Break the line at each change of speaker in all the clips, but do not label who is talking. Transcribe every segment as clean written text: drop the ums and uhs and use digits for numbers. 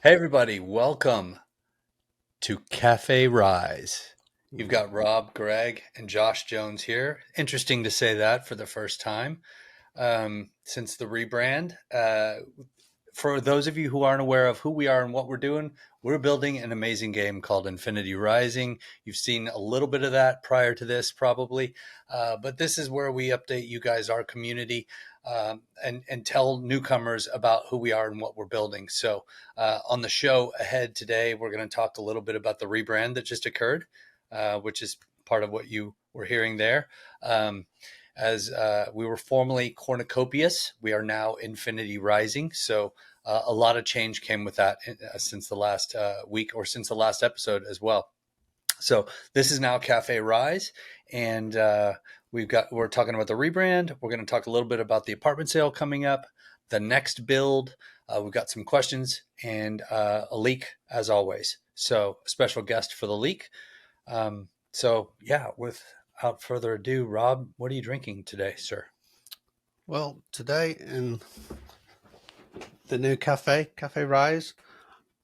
Hey everybody, welcome to Cafe Rise. You've got Rob, Greg, and Josh Jones here. Interesting to say that for the first time since the rebrand. For those of you who aren't aware of who we are and what we're doing, we're building an amazing game called Infinity Rising. You've seen a little bit of that prior to this, probably, but this is where we update you guys, our community, and tell newcomers about who we are and what we're building. So, on the show ahead today, we're going to talk a little bit about the rebrand that just occurred, which is part of what you were hearing there. As we were formerly Cornucopias, we are now Infinity Rising. So a lot of change came with that since the last week or since the last episode as well. So this is now Cafe Rise, and we're talking about the rebrand. We're going to talk a little bit about the apartment sale coming up, the next build. We've got some questions and a leak as always. So a special guest for the leak. So yeah, without further ado, Rob, what are you drinking today, sir?
Well, today in the new Cafe Rise,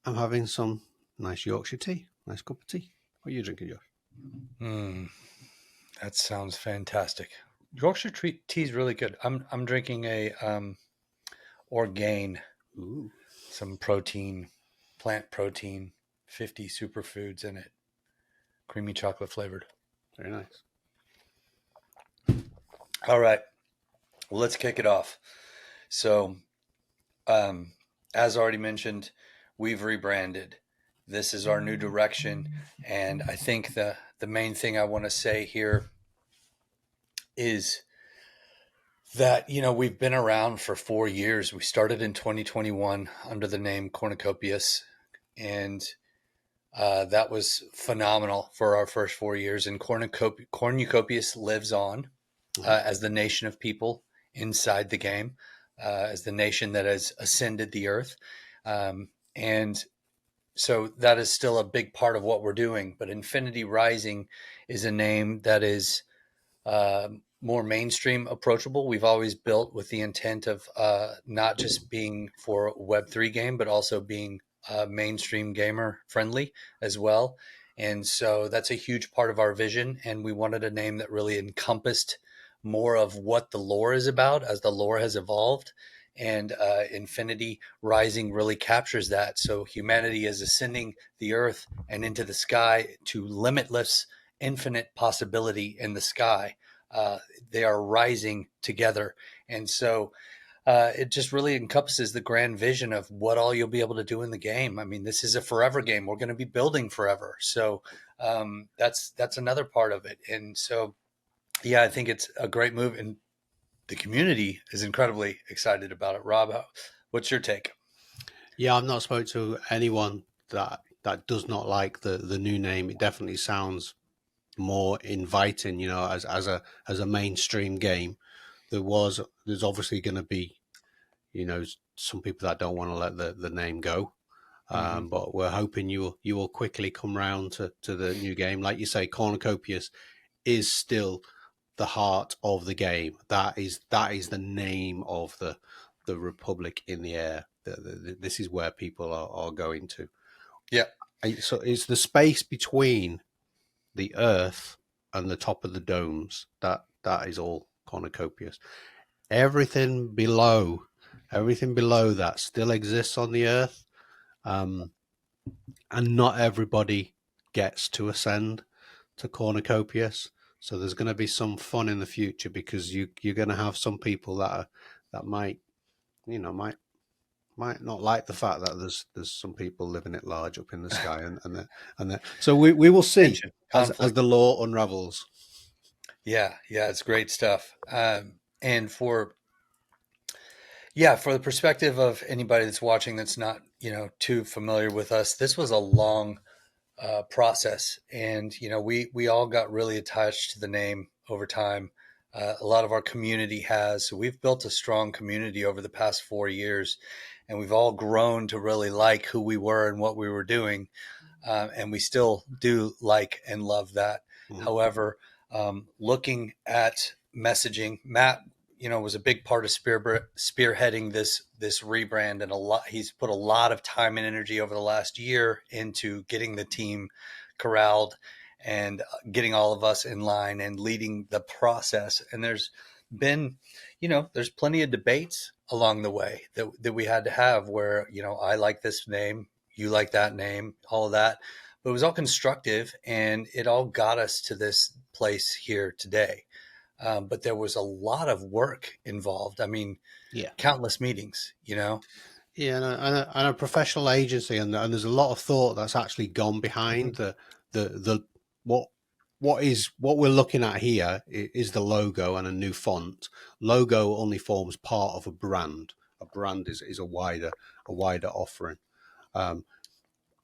I'm having some nice Yorkshire tea, nice cup of tea. What are you drinking, Josh?
That sounds fantastic. Yorkshire tea is really good. I'm drinking a Orgain,
Ooh,
some protein, plant protein, 50 superfoods in it, creamy chocolate flavored.
very nice.
All right, well, let's kick it off. So, as already mentioned, we've rebranded. This is our new direction, and I think the main thing I want to say here is that we've been around for 4 years. We started in 2021 under the name Cornucopias, and that was phenomenal for our first 4 years. And Cornucopias lives on as the nation of people inside the game, as the nation that has ascended the earth. And so that is still a big part of what we're doing. But Infinity Rising is a name that is more mainstream approachable. We've always built with the intent of not just being for a Web3 game, but also being mainstream gamer friendly as well. And so that's a huge part of our vision. And we wanted a name that really encompassed more of what the lore is about as the lore has evolved. And Infinity Rising really captures that. So humanity is ascending the earth and into the sky to limitless, infinite possibility in the sky. They are rising together. And so it just really encompasses the grand vision of what all you'll be able to do in the game. I mean, this is a forever game. We're going to be building forever. So that's another part of it. And so, yeah, I think it's a great move. And the community is incredibly excited about it. Rob, what's your take?
Yeah, I've not spoke to anyone that does not like the new name. It definitely sounds more inviting, as a mainstream game. There's obviously going to be, some people that don't want to let the name go.
Mm-hmm.
But we're hoping you will quickly come round to the new game. Like you say, Cornucopias is still the heart of the game. That is the name of the Republic in the air. This is where people are going to.
Yeah.
So it's the space between the Earth and the top of the domes. That is all Cornucopias. Everything below, everything below that still exists on the Earth. And not everybody gets to ascend to Cornucopias. So there's going to be some fun in the future because you're going to have some people that might might not like the fact that there's some people living at large up in the sky and so we will see
Tension,
as
conflict.
the law unravels.
Yeah, it's great stuff. And for the perspective of anybody that's watching that's not, too familiar with us, this was a long process, and we all got really attached to the name over time. A lot of our community has. So we've built a strong community over the past 4 years, and we've all grown to really like who we were and what we were doing, and we still do like and love that.
Mhm.
However, looking at messaging, Matt was a big part of spearheading this rebrand, and he's put a lot of time and energy over the last year into getting the team corralled and getting all of us in line and leading the process. And there's been, there's plenty of debates along the way that we had to have where, I like this name, you like that name, all of that. But it was all constructive, and it all got us to this place here today. But there was a lot of work involved. I mean,
Yeah.
countless meetings.
Yeah, and a professional agency, and there's a lot of thought that's actually gone behind
Mhm.
the what we're looking at here is the logo and a new font. Logo only forms part of a brand. A brand is a wider offering. Um,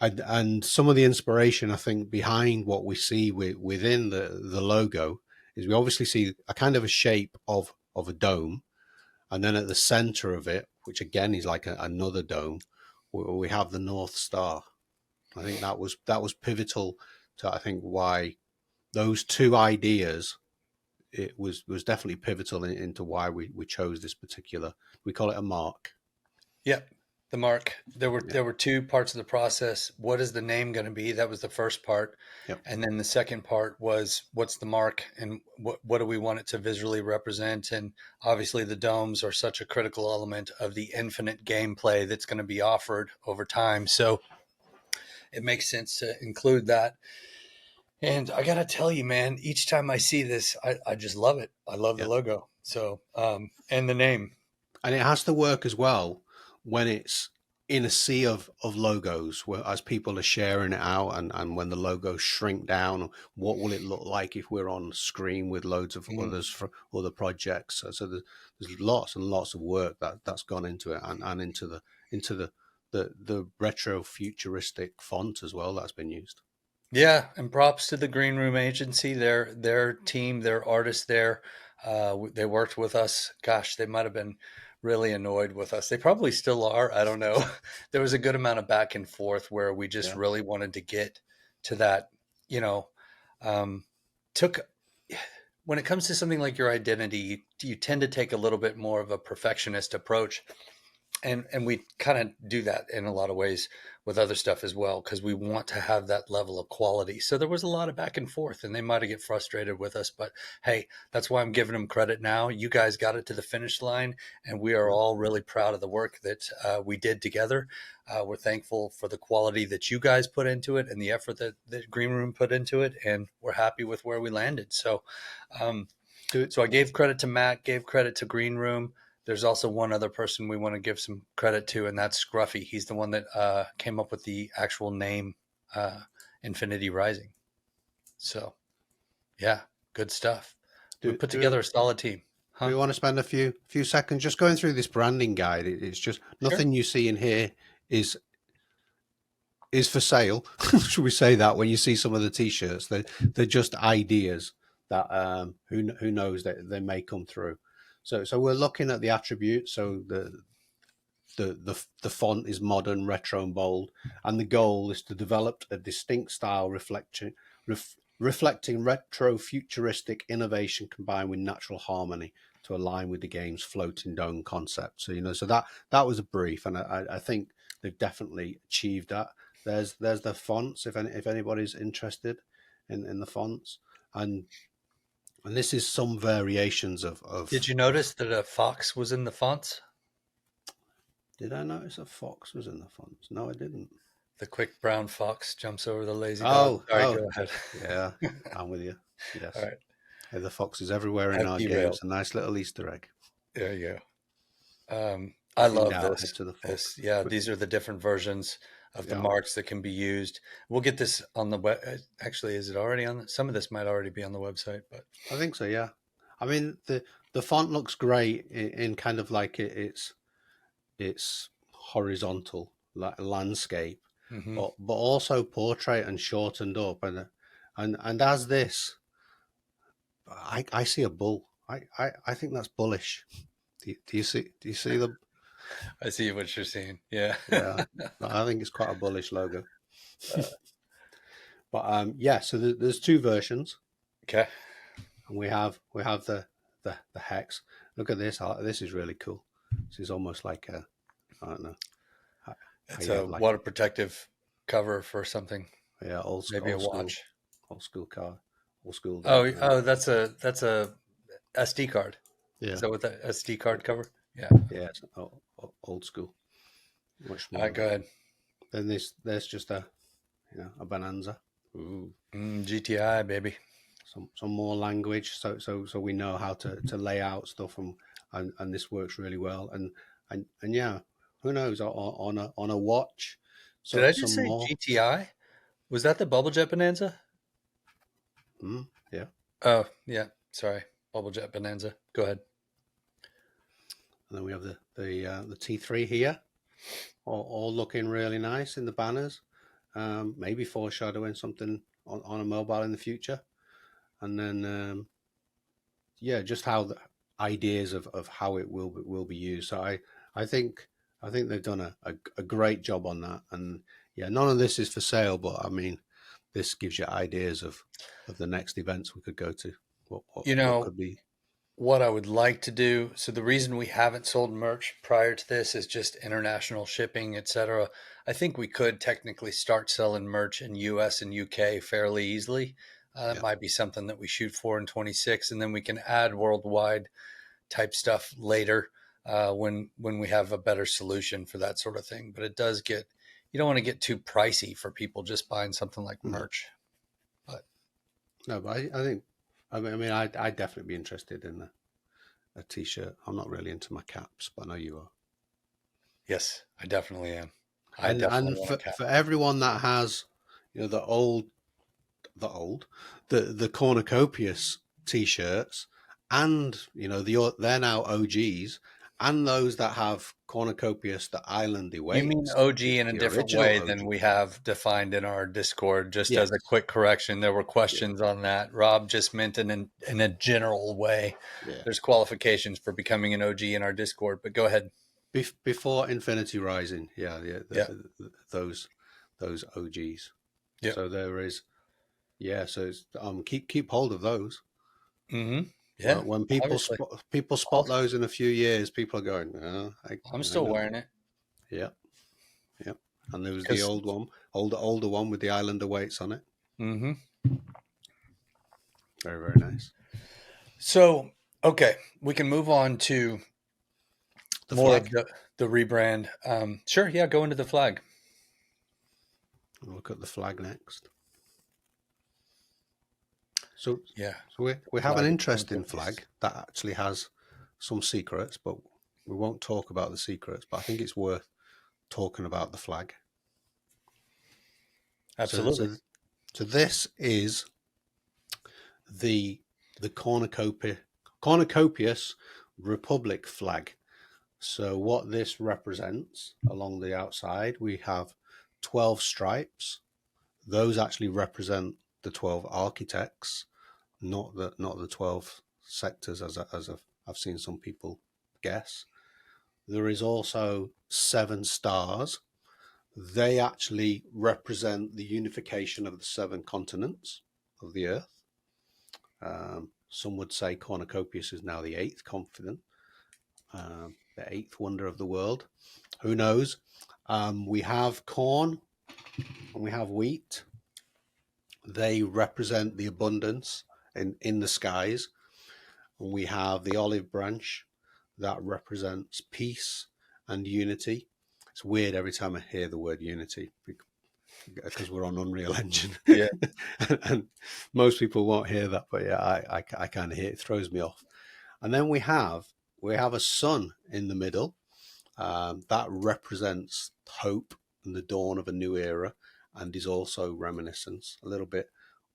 and some of the inspiration, I think, behind what we see within the logo is we obviously see a kind of a shape of a dome, and then at the center of it, which again is like another dome, we have the North Star. I think that was pivotal to, I think, why those two ideas, it was definitely pivotal into why we chose this particular, we call it a mark.
Yep. The mark. There were
Yeah.
there were two parts of the process. What is the name going to be? That was the first part.
Yep.
And then the second part was, what's the mark, and what do we want it to visually represent? And obviously the domes are such a critical element of the infinite gameplay that's going to be offered over time. So it makes sense to include that. And I gotta tell you, man, each time I see this, I just love it. I love the
Yeah.
logo. So, and the name.
And it has to work as well when it's in a sea of logos, where as people are sharing it out, and when the logos shrink down, what will it look like if we're on screen with loads of
Mhm.
others for other projects? So there's lots and lots of work that's gone into it, and into the retro futuristic font as well that's been used.
Yeah, and props to the Green Room Agency, their team, their artists there. They worked with us. Gosh, they might have been really annoyed with us. They probably still are. I don't know. There was a good amount of back and forth where we just
Yeah.
really wanted to get to that. You know, um, took When it comes to something like your identity, you tend to take a little bit more of a perfectionist approach, and we kind of do that in a lot of ways with other stuff as well, because we want to have that level of quality. So there was a lot of back and forth, and they might have get frustrated with us, but hey, that's why I'm giving them credit now. You guys got it to the finish line, and we are
Yeah.
all really proud of the work that we did together. We're thankful for the quality that you guys put into it and the effort that Green Room put into it, and we're happy with where we landed. So um,
Do
so I gave credit to Matt, gave credit to Green Room. There's also one other person we want to give some credit to, and that's Scruffy. He's the one that came up with the actual name, uh, Infinity Rising. So, yeah, good stuff. We
do
put
do
together a solid team,
Do
huh?
we want to spend a few seconds just going through this branding guide? It's just
Sure.
nothing you see in here is for sale. Should we say that when you see some of the t-shirts, they're just ideas that who knows that they may come through. So we're looking at the attributes. So the font is modern, retro, and bold, and the goal is to develop a distinct style reflecting retro futuristic innovation combined with natural harmony to align with the game's floating dome concept. So so that was a brief, and I think they've definitely achieved that. There's the fonts if anybody's interested in the fonts, and this is some variations
Did
of.
you notice that a fox was in the fonts?
Did I notice a fox was in the fonts? No, I didn't.
The quick brown fox jumps over the lazy dog.
Oh,
Sorry, go ahead.
yeah, I'm with you.
All
Yes,
right,
the fox is everywhere in
I've
our
derailed.
games. A nice little Easter egg.
There you go. I
If in
love
doubt, head
this.
to the
This,
fox.
yeah, these are the different versions of the
Yeah,
marks that can be used. We'll get this on the web. Actually, is it already on? Some of this might already be on the website, but
I think so. Yeah, I mean the font looks great in kind of like it's horizontal like landscape,
hmm
but also portrait and shortened up, and as this, I see a bull. I think that's bullish. Do you see the
I see what you're saying. Yeah.
Yeah, I think it's quite a bullish logo.
Uh,
But yeah, so there's two versions,
okay.
and we have the hex. Look at this. This is really cool. This is almost like a, I don't know, how
It's
you
a
have like
water protective cover for something,
yeah,
maybe a watch.
old school car, old school.
Oh, that's a SD card. Is
Yeah,
that what that SD card cover? Yeah.
yeah, it's old school, much
All right,
smaller.
go ahead.
Then there's just a Bonanza. Ooh,
GTI, baby.
some more language, so we know how to lay out stuff, and this works really well. And yeah, who knows on a watch,
Did
so
I just
some
say
more.
GTI? Was that the Bubble Jet Bonanza?
Yeah,
Oh, yeah. Sorry. Bubble Jet Bonanza. Go ahead.
and then we have the T3 here, all looking really nice in the banners. Maybe foreshadowing something on a mobile in the future, and then yeah, just how the ideas of how it will be used. So I think they've done a great job on that. And yeah, none of this is for sale, but I mean, this gives you ideas of the next events we could go to.
You
What
know,
could be?
what I would like to do. So the reason we haven't sold merch prior to this is just international shipping, etc. I think we could technically start selling merch in US and UK fairly easily. That
Yeah,
might be something that we shoot for in 26, and then we can add worldwide type stuff later when we have a better solution for that sort of thing. But it does get, you don't want to get too pricey for people just buying something like
no,
merch. But
no, but I think I'd definitely be interested in a t-shirt. I'm not really into my caps, but I know you are.
yes, I definitely am. I
And
definitely want a cap.
for everyone that has, the the old, the Cornucopias t-shirts, and they're now OGs, and those that have Cornucopias the Island
You mean
Awaits,
OG in a
the
different
original
way than
OG.
we have defined in our Discord. Just
Yes,
as a quick correction, there were
yeah,
questions on that. Rob just meant in a general way.
yeah.
There's qualifications for becoming an OG in our Discord, but go ahead.
Before Infinity Rising, yeah, yeah,
Yeah.
those OGs.
Yeah.
So there is, yeah. So it's, keep hold of those.
Mm-hmm. Yeah.
When
Obviously.
people spot
I'll,
those in a few years, people are going, oh,
I'm
I
still
know.
wearing it
Yeah. Yep. And there was the
because
old one, older one with the Island Awaits on it.
mm-hmm.
Very, very nice.
So, okay, we can move on to
The
more of
flag.
the rebrand. Sure. Yeah. Go into the flag.
We'll look at the flag next. So,
Yeah.
we have an
Flag of
interesting
cornucopias.
flag that actually has some secrets, but we won't talk about the secrets. But I think it's worth talking about the flag. So,
Absolutely.
this is the Cornucopias Republic flag. So what this represents along the outside, we have 12 stripes. Those actually represent the 12 architects, not the 12 sectors as I've seen some people guess. There is also 7 stars. They actually represent the unification of the 7 continents of the earth. Some would say Cornucopias is now the 8th continent, the 8th wonder of the world. Who knows? We have corn and we have wheat. They represent the abundance in the skies. And we have the olive branch that represents peace and unity. It's weird every time I hear the word unity because we're on Unreal Engine.
Yeah.
And most people won't hear that, but yeah, I kind of hear it. It throws me off. And then we have a sun in the middle. That represents hope and the dawn of a new era, and is also reminiscence a little bit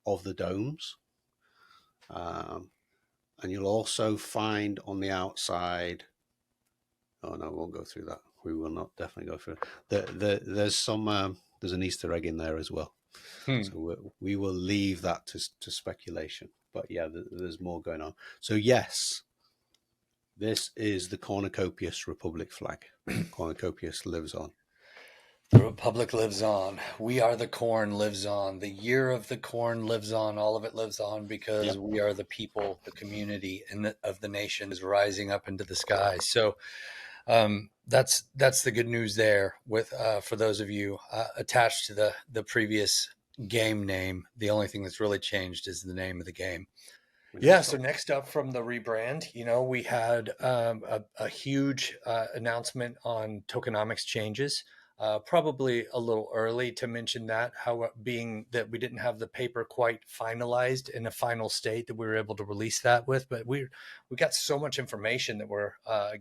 of the domes. And you'll also find on the outside. Oh no, we won't go through that. We will not definitely go through. There's some. There's an Easter egg in there as well. So we will leave that to speculation. But yeah, there's more going on. So yes, this is the Cornucopias Republic flag. Cornucopias lives on.
The Republic lives on. We are the corn lives on. The year of the corn lives on. All of it lives on because
Yep.
we are the people, the community, of the nation is rising up into the sky. So that's the good news there. With for those of you attached to the previous game name, the only thing that's really changed is the name of the game. Yeah, so
Interesting.
next up from the rebrand, we had a huge announcement on tokenomics changes. Probably a little early to mention that, how being that we didn't have the paper quite finalized in a final state that we were able to release that with, but we got so much information that we're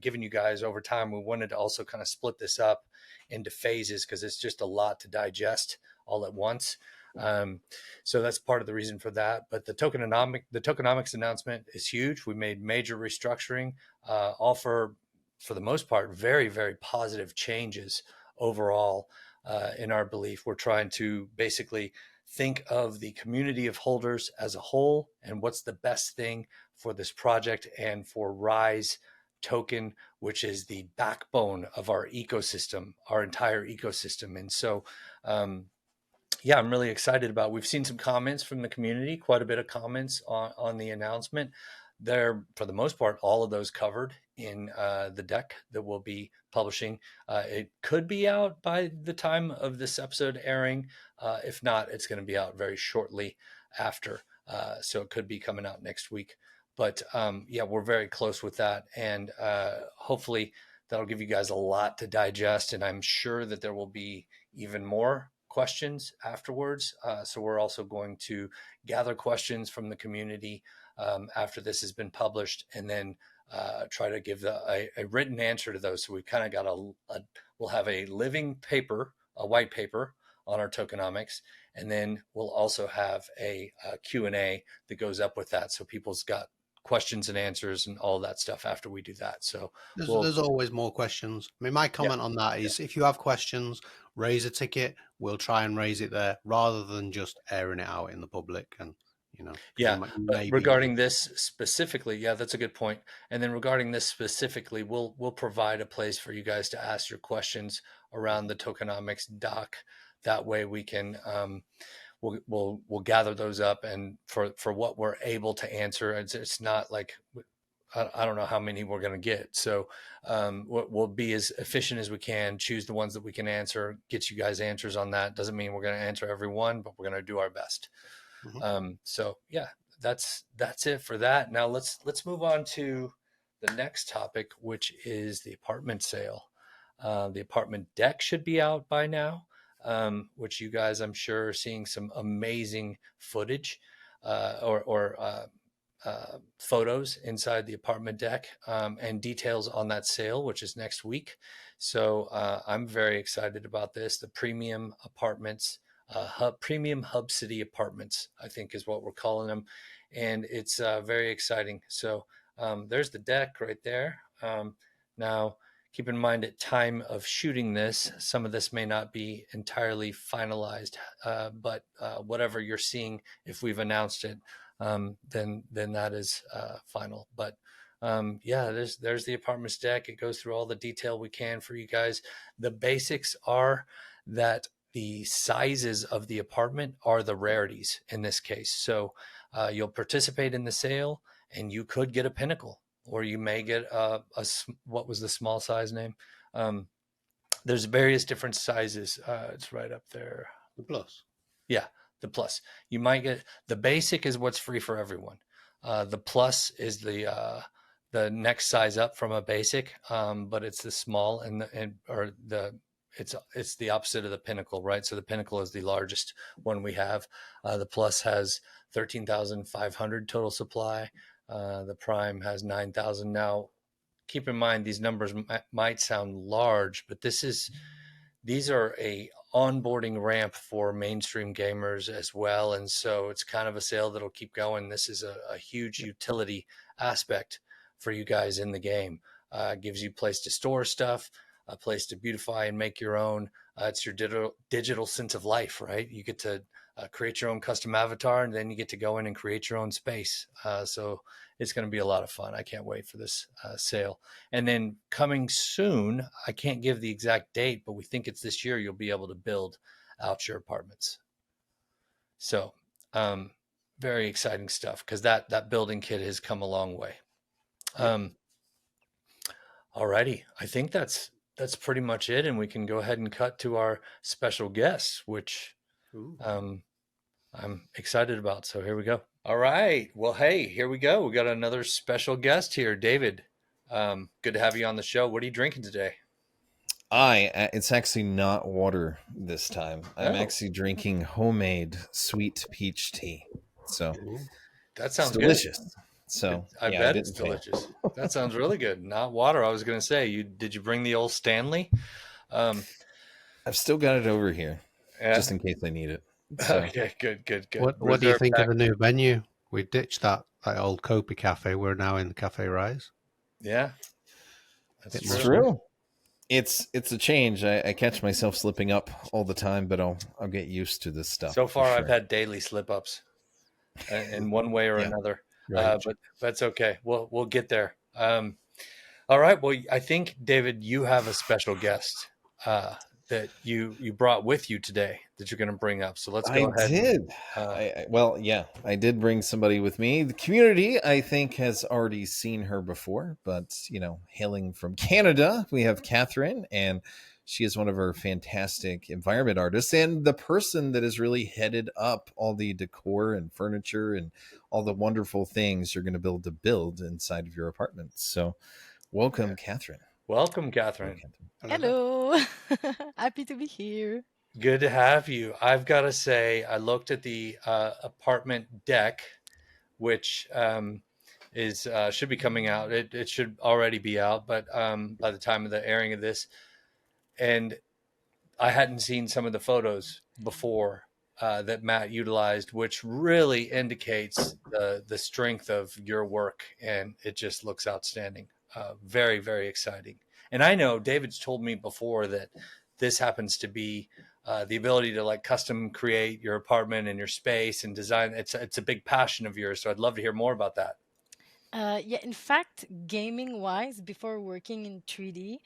giving you guys over time. We wanted to also kind of split this up into phases because it's just a lot to digest all at once. Um, so that's part of the reason for that. But the tokenomics announcement is huge. We made major restructuring, all for the most part, very, very positive changes overall. In our belief, we're trying to basically think of the community of holders as a whole and what's the best thing for this project and for Rise token, which is the backbone of our ecosystem, our entire ecosystem. And so, yeah, I'm really excited about. We've seen some comments from the community, quite a bit of comments on the announcement. They're, for the most part, all of those covered in the deck that we'll be publishing. It could be out by the time of this episode airing. If not, it's going to be out very shortly after. So it could be coming out next week. But yeah, we're very close with that. And hopefully that'll give you guys a lot to digest. And I'm sure that there will be even more questions afterwards. So we're also going to gather questions from the community after this has been published, and then try to give a written answer to those. So we've kind of got we'll have a living paper, a white paper on our tokenomics, and then we'll also have a Q&A that goes up with that. So people's got questions and answers and all that stuff after we do that. So we'll,
There's always more questions. I mean, my
yeah,
comment on that
yeah.
is if you have questions, raise a ticket. We'll try and raise it there rather than just airing it out in the public. And, because
Yeah,
you
but
may be.
regarding this specifically, yeah, that's a good point. And then regarding this specifically, we'll provide a place for you guys to ask your questions around the tokenomics doc. That way we can we'll gather those up, and for what we're able to answer, it's not like I don't know how many we're going to get. So we'll be as efficient as we can, choose the ones that we can answer, get you guys answers on that. Doesn't mean we're going to answer every one, but we're going to do our best.
Mhm.
So yeah, that's it for that. Now let's move on to the next topic, which is the apartment sale. The apartment deck should be out by now, which you guys I'm sure are seeing some amazing footage or photos inside the apartment deck, and details on that sale, which is next week. So I'm very excited about this. The premium apartments, premium hub city apartments, I think is what we're calling them, and it's very exciting. So there's the deck right there. Now, keep in mind at time of shooting this, some of this may not be entirely finalized, but whatever you're seeing, if we've announced it, then that is final. But yeah, there's the apartments deck. It goes through all the detail we can for you guys. The basics are that the sizes of the apartment are the rarities in this case. So you'll participate in the sale, and you could get a pinnacle, or you may get what was the small size name? There's various different sizes. It's right up there.
The plus.
Yeah, the plus. You might get the basic is what's free for everyone. The plus is the next size up from a basic, but it's the small or the it's the opposite of the pinnacle, right? So the pinnacle is the largest one we have. The plus has 13,500 total supply. The prime has 9,000. Now, keep in mind these numbers might sound large, but these are a onboarding ramp for mainstream gamers as well, and so it's kind of a sale that'll keep going. This is a huge utility aspect for you guys in the game. Gives you a place to store stuff, a place to beautify and make your own, It's your digital sense of life, right? You get to create your own custom avatar, and then you get to go in and create your own space. So it's going to be a lot of fun. I can't wait for this sale. And then coming soon, I can't give the exact date, but we think it's this year. You'll be able to build out your apartments. So um, very exciting stuff, because that building kit has come a long way. Alrighty, I think that's pretty much it, and we can go ahead and cut to our special guest, which um, I'm excited about. So here we go. All right. Well, hey, here we go. We got another special guest here, David. Good to have you on the show. What are you drinking today?
It's actually not water this time. I'm actually drinking homemade sweet peach tea. So
that sounds
it's delicious. Good. So
I bet it's delicious. That sounds really good. Not water. I was going to say, did you bring the old Stanley?
I've still got it over here, just in case I need it.
So. Okay, good.
What do you think of the new venue? We ditched that old Kopi cafe. We're now in the Cafe Rise.
Yeah,
that's true. It's a change. I catch myself slipping up all the time, but I'll get used to this stuff.
So far, I've had daily slip ups in one way or another. Right. But that's okay. We'll get there. All right. Well, I think, David, you have a special guest that you brought with you today that you're going to bring up. So let's go ahead.
I did bring somebody with me. The community, I think, has already seen her before, but hailing from Canada, we have Catherine, and she is one of our fantastic environment artists and the person that has really headed up all the decor and furniture and all the wonderful things you're going to build inside of your apartment. So welcome, Catherine.
Welcome, Catherine.
Hello. Happy to be here.
Good to have you. I've got to say, I looked at the apartment deck, which is should be coming out. It should already be out, but by the time of the airing of this, and I hadn't seen some of the photos before that Matt utilized, which really indicates the strength of your work, and it just looks outstanding. Very, very exciting. And I know David's told me before that this happens to be the ability to like custom create your apartment and your space and design. It's a big passion of yours. So I'd love to hear more about that.
In fact, gaming wise, before working in 3D,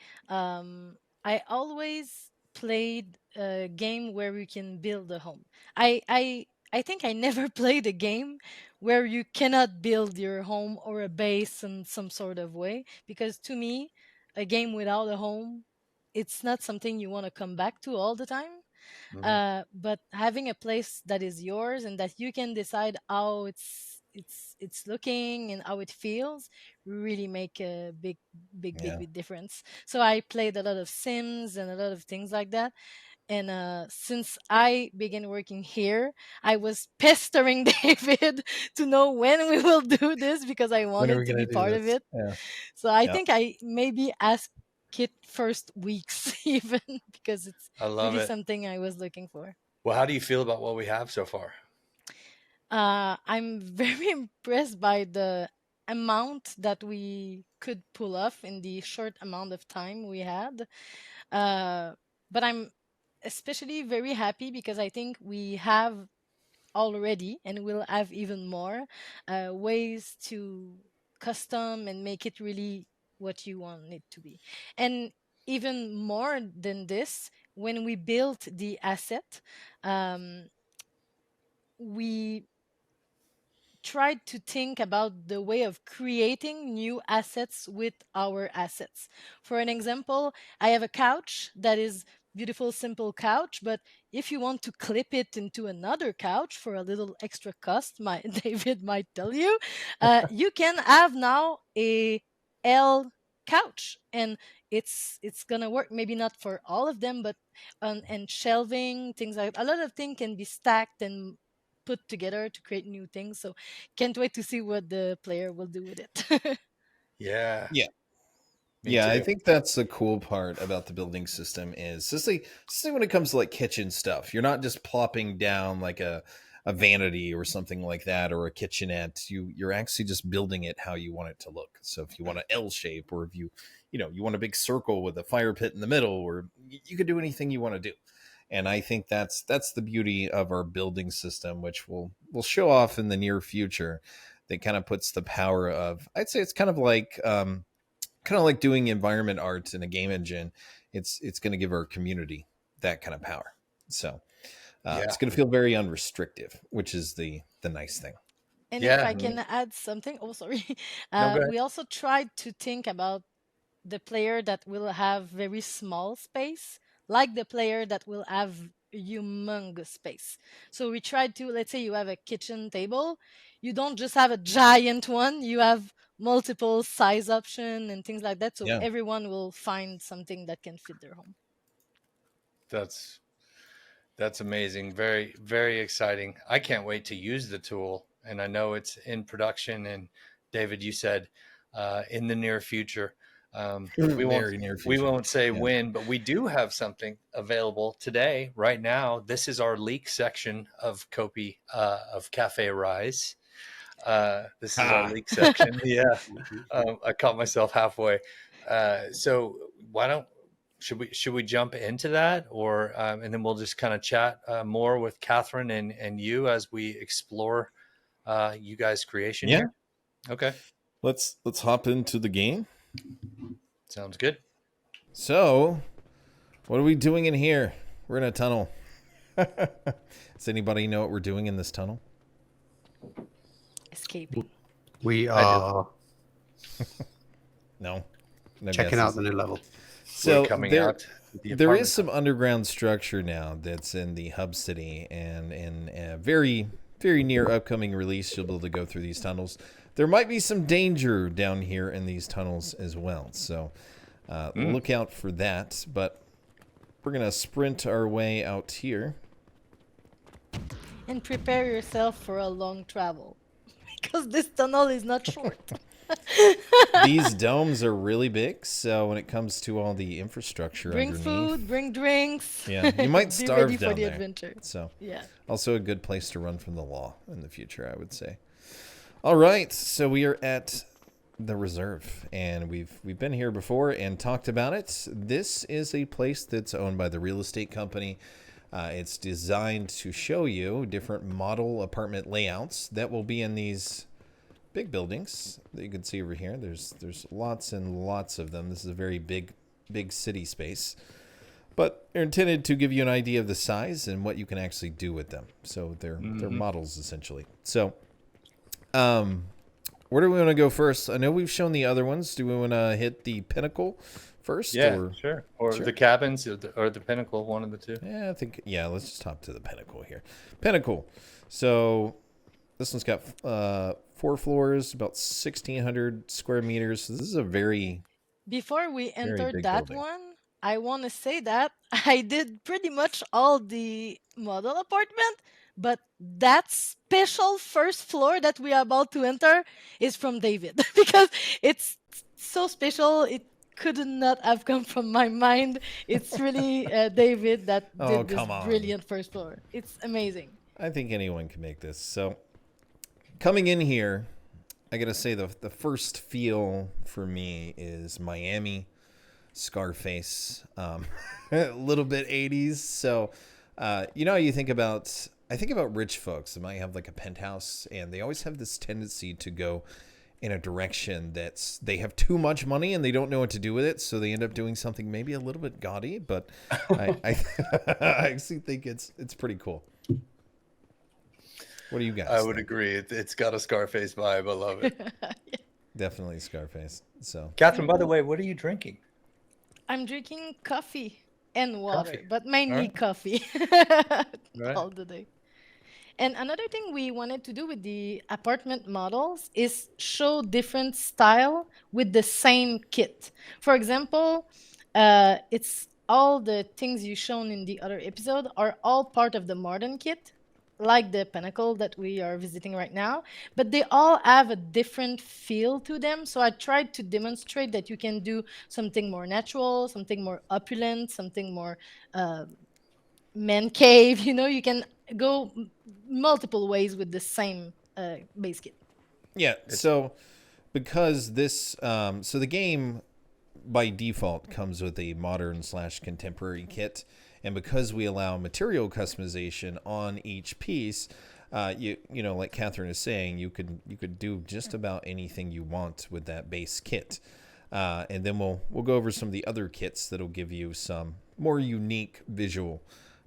I always played a game where you can build a home. I think I never played a game where you cannot build your home or a base in some sort of way, because to me, a game without a home, it's not something you want to come back to all the time. But having a place that is yours and that you can decide how it's looking and how it feels really make a big difference. So I played a lot of Sims and a lot of things like that. And since I began working here, I was pestering David to know when we will do this, because I wanted to be part of it.
Yeah.
So I think I maybe asked it first weeks even, because it's really something I was looking for.
Well, how do you feel about what we have so far?
I'm very impressed by the amount that we could pull off in the short amount of time we had. But I'm especially very happy because I think we have already, and we'll have even more ways to custom and make it really what you want it to be. And even more than this, when we built the asset, we tried to think about the way of creating new assets with our assets. For an example, I have a couch that is beautiful, simple couch, but if you want to clip it into another couch for a little extra cost, David might tell you, you can have now a L couch, and it's gonna work. Maybe not for all of them, but and shelving, things like a lot of things can be stacked and put together to create new things. So can't wait to see what the player will do with it.
Yeah.
I think that's the cool part about the building system is especially when it comes to like kitchen stuff. You're not just plopping down like a vanity or something like that, or a kitchenette. You're actually just building it how you want it to look. So if you want an L shape, or if you you want a big circle with a fire pit in the middle, or you could do anything you want to do. And I think that's the beauty of our building system, which we'll show off in the near future. That kind of puts the power of, I'd say it's kind of like doing environment art in a game engine. It's going to give our community that kind of power. So it's going to feel very unrestrictive, which is the nice thing.
And
Yeah.
if I can add something, oh sorry,
No, go ahead.
we also tried to think about the player that will have very small space, like the player that will have humongous space. So we tried to, let's say you have a kitchen table, you don't just have a giant one, you have multiple size option and things like that. So
Yeah.
everyone will find something that can fit their home.
That's amazing. Very, very exciting. I can't wait to use the tool. And I know it's in production. And David, you said in the near future. We won't say when, but we do have something available today, right now. This is our leak section of of Cafe Rise. This is our leak section. Yeah. I caught myself halfway. So should we jump into that, or and then we'll just kind of chat more with Catherine and you as we explore you guys' creation here? Okay.
Let's hop into the game.
Sounds good.
So, what are we doing in here? We're in a tunnel. Does anybody know what we're doing in this tunnel?
Escaping.
We are
No
checking
guesses.
out the new level.
So
we're coming
there,
out.
There is some underground structure now that's in the hub city, and in a very, very near upcoming release, you'll be able to go through these tunnels. There might be some danger down here in these tunnels as well, so look out for that. But we're going to sprint our way out here.
And prepare yourself for a long travel, because this tunnel is not short.
These domes are really big, so when it comes to all the infrastructure
Bring
underneath,
food, bring drinks.
yeah, you might
Be
starve
ready
down
for the
there.
adventure.
So
yeah,
also a good place to run from the law in the future, I would say. All right, so we are at the reserve, and we've been here before and talked about it. This is a place that's owned by the real estate company. It's designed to show you different model apartment layouts that will be in these big buildings that you can see over here. There's lots and lots of them. This is a very big city space, but they're intended to give you an idea of the size and what you can actually do with them. So they're models essentially. So where do we want to go first? I know we've shown the other ones. Do we want to hit the pinnacle first?
Yeah, sure. Or the cabins or the pinnacle, one of the two.
Yeah, let's just hop to the pinnacle here. Pinnacle. So this one's got 4 floors, about 1,600 square meters. So this is a very
before we enter
big
that
building.
one, I want to say that I did pretty much all the model apartment, but that special first floor that we are about to enter is from David because it's so special. It could not have come from my mind. It's really David that did this
come on.
brilliant first floor. It's amazing.
I think anyone can make this. So coming in here, I gotta say the first feel for me is Miami, Scarface, a little bit 80s. So you know how you think about, I think about rich folks that might have like a penthouse, and they always have this tendency to go in a direction that's, they have too much money and they don't know what to do with it, so they end up doing something maybe a little bit gaudy. But I actually think it's pretty cool. What do you guys
I would
think?
agree. It's got a Scarface vibe. I love it.
Definitely Scarface. So
Catherine, by the way, what are you drinking?
I'm drinking coffee and water,
Coffee.
but mainly
Alright.
coffee
Right.
all the day. And another thing we wanted to do with the apartment models is show different style with the same kit. For example, it's all the things you shown in the other episode are all part of the modern kit, like the pinnacle that we are visiting right now, but they all have a different feel to them. So I tried to demonstrate that you can do something more natural, something more opulent, something more man cave. You know, you can go multiple ways with the same base kit.
yeah, so because this so the game by default comes with a modern / contemporary kit, and because we allow material customization on each piece, you know, like Catherine is saying, you could do just about anything you want with that base kit. And then we'll go over some of the other kits that'll give you some more unique visual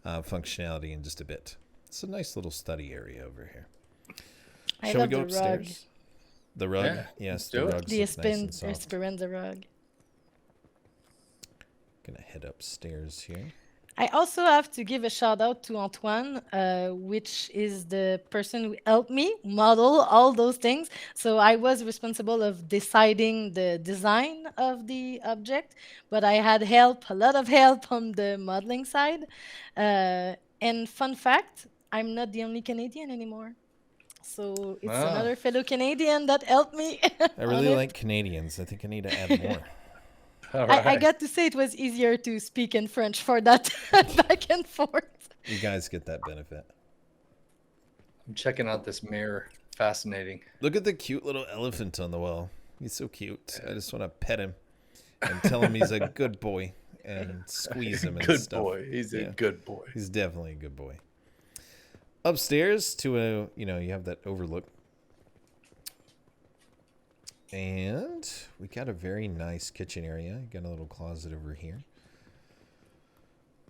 functionality in just a bit. It's a nice little study area over here.
I
Shall we
love
go
the rug.
upstairs? The rug?
Yeah,
Yes,
do
the
it.
rugs
The
look nice and soft.
Esperanza rug.
Gonna head upstairs here.
I also have to give a shout out to Antoine, which is the person who helped me model all those things. So I was responsible of deciding the design of the object, but I had help, a lot of help on the modeling side. And fun fact, I'm not the only Canadian anymore. So it's
Ah.
another fellow Canadian that helped me.
I
on
really
it.
like Canadians. I think I need to add more.
All
I
right.
got to say it was easier to speak in French for that back and forth.
You guys get that benefit.
I'm checking out this mirror. Fascinating.
Look at the cute little elephant on the wall. He's so cute. I just want to pet him and tell him he's a good boy and squeeze him and
Good
stuff.
boy. He's
Yeah.
a good boy.
He's definitely a good boy. Upstairs to a, you know, you have that overlook. And we got a very nice kitchen area. Got a little closet over here.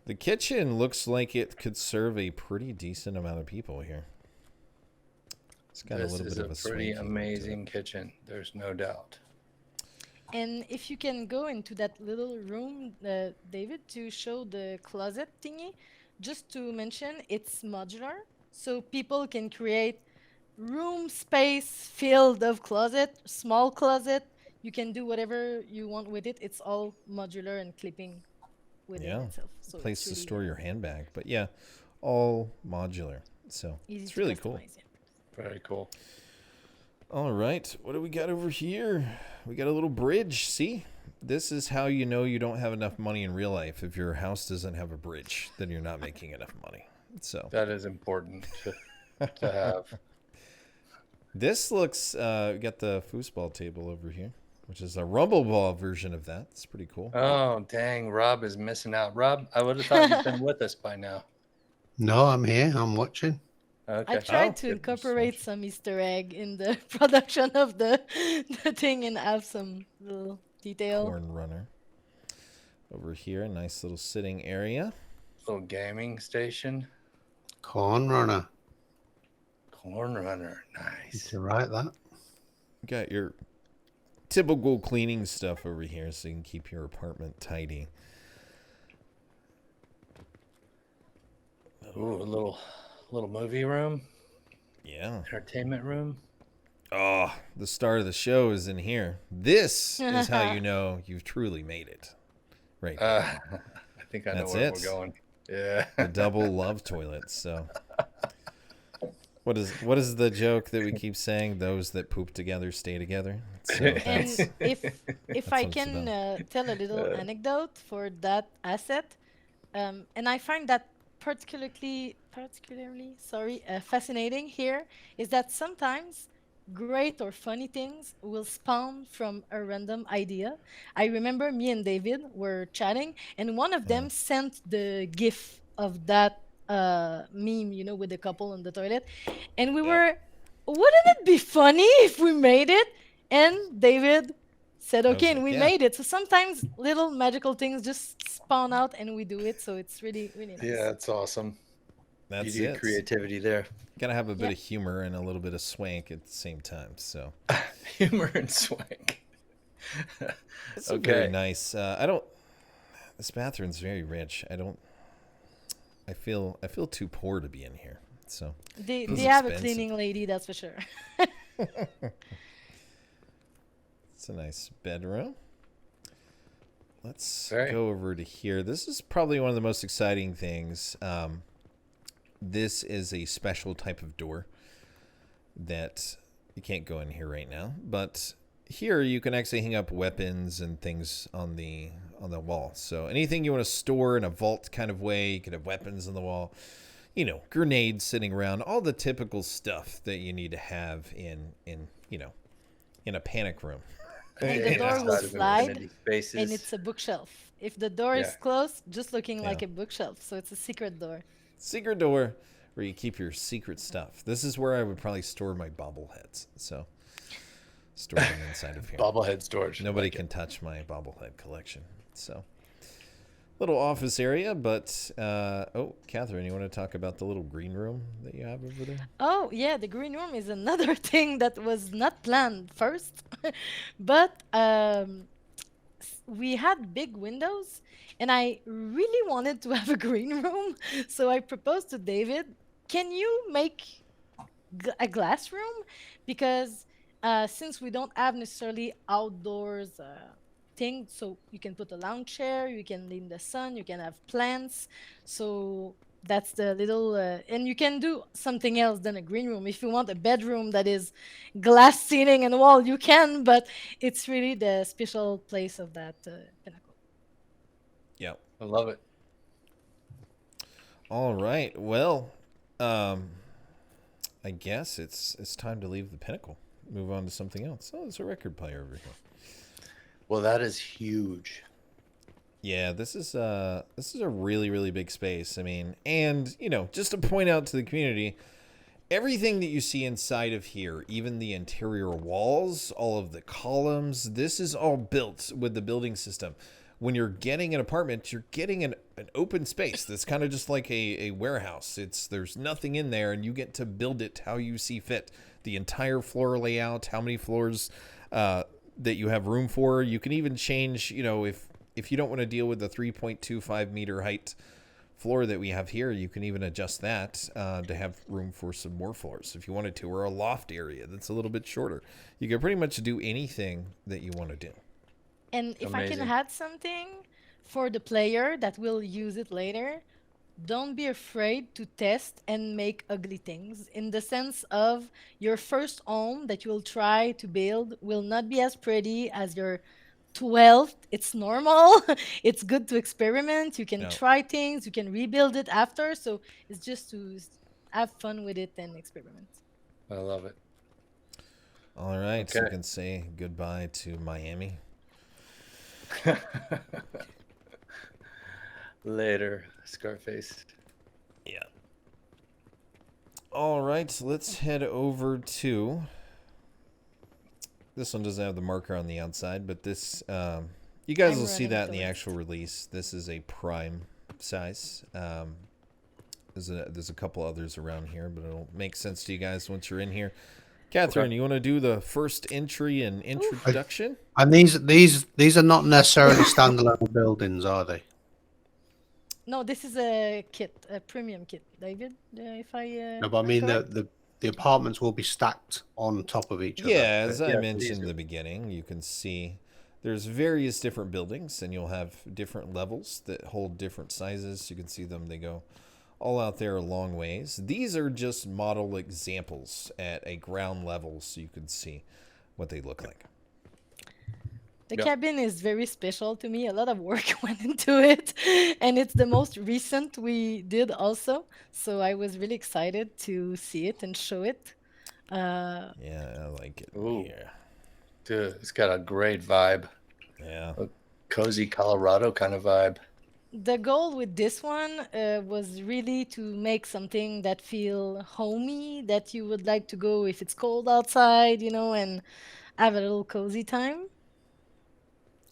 The kitchen looks like it could serve a pretty decent amount of people here. It's got a
This
little
is
bit
a
of a
pretty
swanky look to it.
amazing kitchen. There's no doubt.
And if you can go into that little room, David, to show the closet thingy, just to mention, it's modular. So people can create room space filled of closet, small closet. You can do whatever you want with it. It's all modular and clipping within
Yeah.
itself. So
Place
it's
to
really
store your handbag. But yeah, all modular. So
easy
it's
to
really cool.
customize, yeah.
Very cool.
All right. What do we got over here? We got a little bridge. See? This is how you know you don't have enough money in real life. If your house doesn't have a bridge, then you're not making enough money. So
That is important to have.
this looks, we got the foosball table over here, which is a rumble ball version of that. It's pretty cool.
Oh, dang. Rob is missing out. Rob, I would have thought you'd been with us by now.
No, I'm here. I'm watching.
Okay.
I tried
Oh,
to
good.
incorporate some Easter egg in the production of the thing and have some little detail.
Corn runner. Over here, a nice little sitting area.
Little gaming station.
Corn runner.
Corn runner.
You
Nice.
can write that.
You got your typical cleaning stuff over here so you can keep your apartment tidy.
Ooh, a little movie room.
Yeah.
Entertainment room.
Oh, the star of the show is in here. This is how you know you've truly made it. Right.
I think I know
That's
where
it.
we're going. Yeah.
The double love toilet. So what is the joke that we keep saying? Those that poop together stay together. So
And
that's,
if I
what it's
can
about.
tell a little anecdote for that asset, and I find that particularly fascinating here, is that sometimes great or funny things will spawn from a random idea. I remember me and David were chatting, and one of them sent the GIF of that meme, you know, with the couple in the toilet, and we were, wouldn't it be funny if we made it? And David said,
was
okay,
like,
and we
yeah.
made it. So sometimes little magical things just spawn out and we do it. So it's really, really nice.
Yeah, it's awesome.
That's
Beauty of
it.
creativity there.
Gotta have a bit
Yeah.
of humor and a little bit of swank at the same time. So
Humor and swank.
it's a very
Okay.
nice. This bathroom's very rich. I feel too poor to be in here. So
They
Feels
have a
expensive.
cleaning lady, that's for sure.
it's a nice bedroom. Let's
Very.
go over to here. This is probably one of the most exciting things. This is a special type of door that you can't go in here right now, but here you can actually hang up weapons and things on the wall. So anything you want to store in a vault kind of way, you could have weapons on the wall. You know, grenades sitting around, all the typical stuff that you need to have in a panic room.
and the door will
Inside of
slide,
infinity
and
spaces.
it's a bookshelf. If the door
Yeah.
is closed, just looking
Yeah.
like a bookshelf, so it's a secret door.
Secret door where you keep your secret stuff. This is where I would probably store my bobbleheads. So store them inside of here.
Bobblehead storage.
Nobody
Like
can touch my bobblehead collection. So little office area, but oh, Catherine, you want to talk about the little green room that you have over there?
Oh, yeah, the green room is another thing that was not planned first. But we had big windows, and I really wanted to have a green room. So I proposed to David, can you make a glass room? Because since we don't have necessarily outdoors thing, so you can put a lounge chair, you can lay in the sun, you can have plants. So that's the little, and you can do something else than a green room. If you want a bedroom that is glass ceiling and wall, you can, but it's really the special place of that pinnacle.
Yeah.
I love it.
All right. Well, I guess it's time to leave the pinnacle. Move on to something else. Oh, there's a record player over here.
Well, that is huge.
Yeah, this is a really, really big space. I mean, and just to point out to the community, everything that you see inside of here, even the interior walls, all of the columns, this is all built with the building system. When you're getting an apartment, you're getting an open space that's kind of just like a warehouse. There's nothing in there, and you get to build it how you see fit. The entire floor layout, how many floors that you have room for. You can even change, if you don't want to deal with the 3.25 meter height floor that we have here, you can even adjust that to have room for some more floors if you wanted to, or a loft area that's a little bit shorter. You can pretty much do anything that you want to do.
And if I can
Amazing.
add something for the player that will use it later, don't be afraid to test and make ugly things, in the sense of your first home that you will try to build will not be as pretty as your 12th. It's normal. It's good to experiment. You can
No.
try things, you can rebuild it after. So it's just to have fun with it and experiment.
I love it.
All right, so you
Okay.
can say goodbye to Miami.
Later, Scarface.
Yeah. All right, so let's head over to. This one doesn't have the marker on the outside, but this you guys
I'm
will see
running
that in
the
the
list.
actual release. This is a prime size. There's a couple others around here, but it'll make sense to you guys once you're in here. Catherine,
Okay.
you want to do the first entry and introduction?
And these are not necessarily standalone buildings, are they?
No, this is a kit, a premium kit, David. If I
No, but I
am
mean
correct.
the apartments will be stacked on top of each other.
Yeah, as I
Yeah,
mentioned
these
in
are-
the beginning, you can see there's various different buildings, and you'll have different levels that hold different sizes. You can see them; they go all out there a long ways. These are just model examples at a ground level, so you can see what they look like.
The
Yep.
cabin is very special to me. A lot of work went into it, and it's the most recent we did also. So I was really excited to see it and show it.
Yeah, I like it.
Ooh.
Yeah,
Dude, it's got a great vibe.
yeah.
A cozy Colorado kind of vibe.
The goal with this one was really to make something that feel homey, that you would like to go if it's cold outside, and have a little cozy time.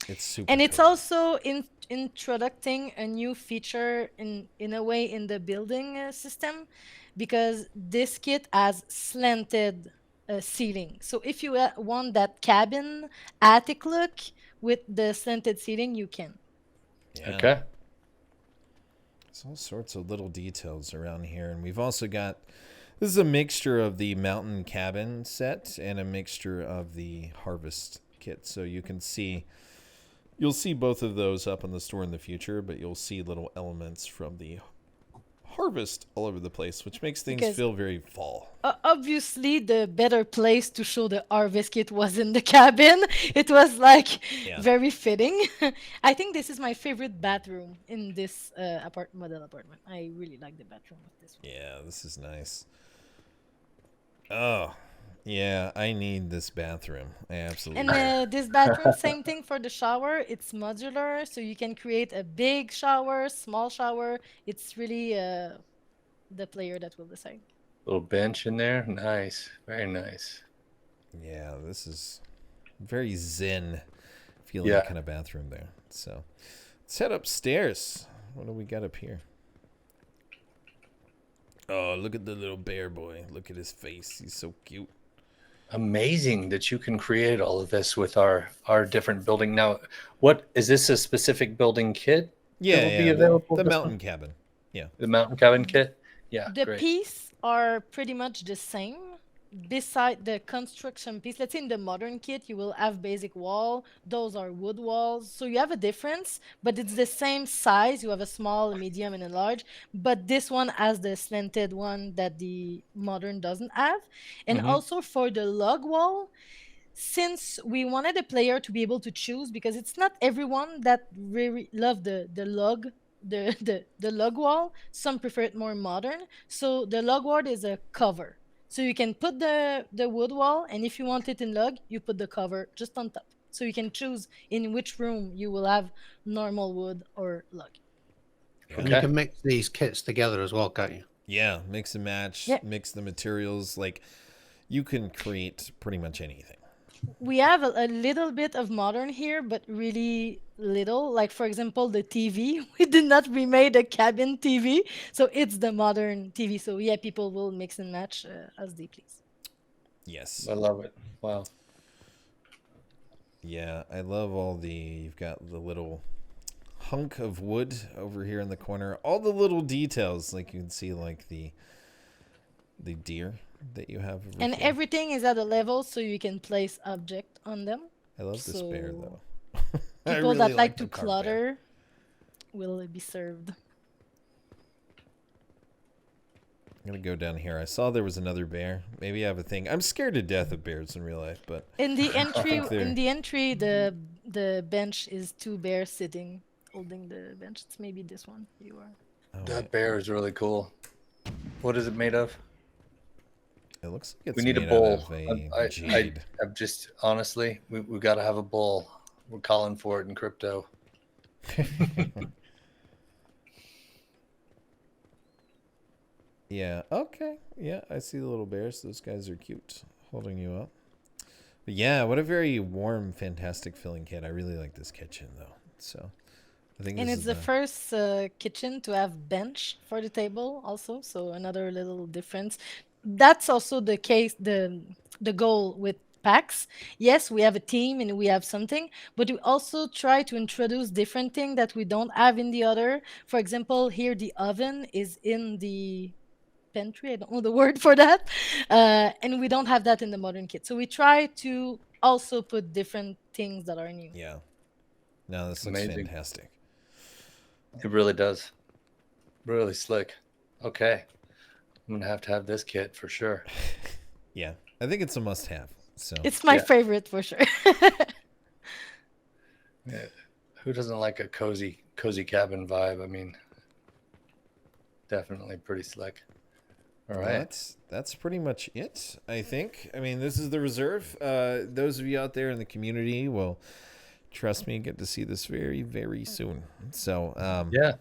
It's super.
And it's
cozy.
also introducing a new feature in a way in the building system, because this kit has slanted ceiling. So if you want that cabin attic look with the slanted ceiling, you can.
Yeah.
Okay.
There's all sorts of little details around here, and we've also got. This is a mixture of the mountain cabin set and a mixture of the harvest kit. So you can see, you'll see both of those up in the store in the future, but you'll see little elements from the harvest all over the place, which makes things
Because-
feel very fall.
Obviously, the better place to show the harvest kit was in the cabin. It was like
Yeah.
very fitting. I think this is my favorite bathroom in this model apartment. I really like the bathroom of this one.
Yeah, this is nice. Oh, Yeah, I need this bathroom. I absolutely
And
do.
this bathroom, same thing for the shower. It's modular, so you can create a big shower, small shower. It's really the player that will decide.
Little bench in there. Nice. Very nice.
Yeah, this is very zen feeling
Yeah.
kind of bathroom there. So let's head upstairs. What do we got up here? Oh, look at the little bear boy. Look at his face. He's so cute.
Amazing that you can create all of this with our different building. Now, what is this a specific building kit that
Yeah,
will be
yeah,
available?
the
This
mountain
one?
cabin. Yeah.
The mountain cabin kit? Yeah,
The
great.
piece are pretty much the same. Beside the construction piece, let's say in the modern kit, you will have basic wall. Those are wood walls. So you have a difference, but it's the same size. You have a small, a medium, and a large. But this one has the slanted one that the modern doesn't have. And
Hmm.
also for the log wall, since we wanted the player to be able to choose, because it's not everyone that really love the log the log wall. Some prefer it more modern, so the log wall is a cover, so you can put the wood wall, and if you want it in log, you put the cover just on top, so you can choose in which room you will have normal wood or log.
And you
Okay.
can mix these kits together as well, can't you?
Yeah, mix and match,
Yeah,
mix the materials. Like, you can create pretty much anything.
we have a little bit of modern here, but really little. Like for example, the TV. We did not remade a cabin TV, so it's the modern TV. So yeah, people will mix and match as they please.
Yes.
I love it. Wow.
Yeah, I love all the. You've got the little hunk of wood over here in the corner. All the little details, like you can see, like the deer that you have over
And
here.
everything is at a level, so you can place object on them.
I love this bear
So
though. I
people
really
that like
the
to
carved bear.
clutter will be served.
I'm gonna go down here. I saw there was another bear. Maybe I have a thing. I'm scared to death of bears in real life, but
In the
I
entry,
think they're.
the bench is two bears sitting, holding the bench. It's maybe this one you are.
Oh,
That bear is really cool. What is it made of?
it looks like
We
it's
need a
made
bowl.
out of a
I
jade.
I'm just honestly, we got to have a bowl. We're calling for it in crypto.
Yeah. Okay. Yeah, I see the little bears. Those guys are cute, holding you up. But yeah, what a very warm, fantastic filling kit. I really like this kitchen though. So I think
And
this
it's
is
the
the.
first kitchen to have bench for the table also, so another little difference. That's also the case, the goal with packs. Yes, we have a team and we have something, but we also try to introduce different things that we don't have in the other. For example, here the oven is in the pantry. I don't know the word for that, and we don't have that in the modern kit. So we try to also put different things that are new.
Yeah. No, this looks
Amazing.
fantastic.
It really does. Really slick. Okay. I'm going to have this kit for sure.
Yeah, I think it's a must-have. So
It's my
Yeah.
favorite for sure.
Yeah. Who doesn't like a cozy cabin vibe? I mean, definitely pretty slick. All right.
that's pretty much it, I think. I mean, this is the reserve. Those of you out there in the community will, trust me, get to see this very, very soon. So
Yeah.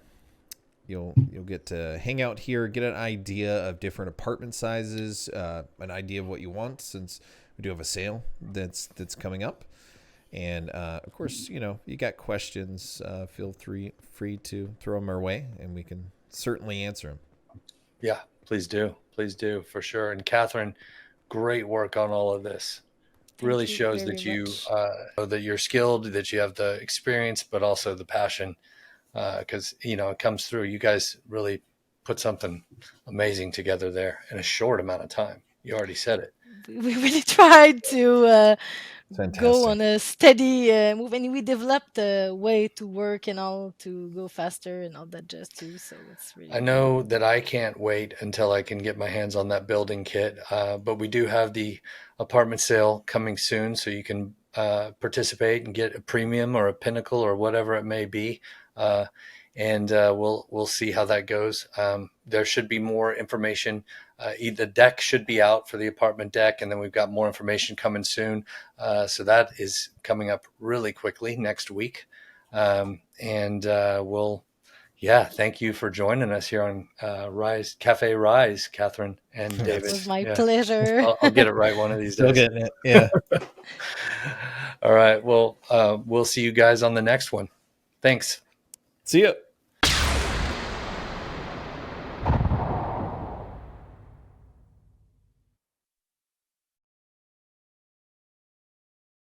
you'll get to hang out here, get an idea of different apartment sizes, an idea of what you want, since we do have a sale that's coming up. And of course, you got questions, feel free to throw them our way, and we can certainly answer them.
Yeah. Please do. Please do for sure. And Catherine, great work on all of this. Really
Thank you
shows
very
that you
much.
that you're skilled, that you have the experience, but also the passion. Because it comes through. You guys really put something amazing together there in a short amount of time. You already said it.
We really tried to go
Fantastic.
on a steady move, and we developed a way to work and all to go faster and all that just too. So it's really
I know that I can't wait until I can get my hands on that building kit. But we do have the apartment sale coming soon, so you can participate and get a premium or a pinnacle or whatever it may be. And we'll see how that goes. There should be more information The deck should be out for the apartment deck, and then we've got more information coming soon. So that is coming up really quickly next week. Thank you for joining us here on Cafe Rise, Catherine and David.
It was my
Yeah.
pleasure.
I'll get it right one of these
Still
days.
getting it. Yeah.
All right. Well, we'll see you guys on the next one. Thanks.
See ya.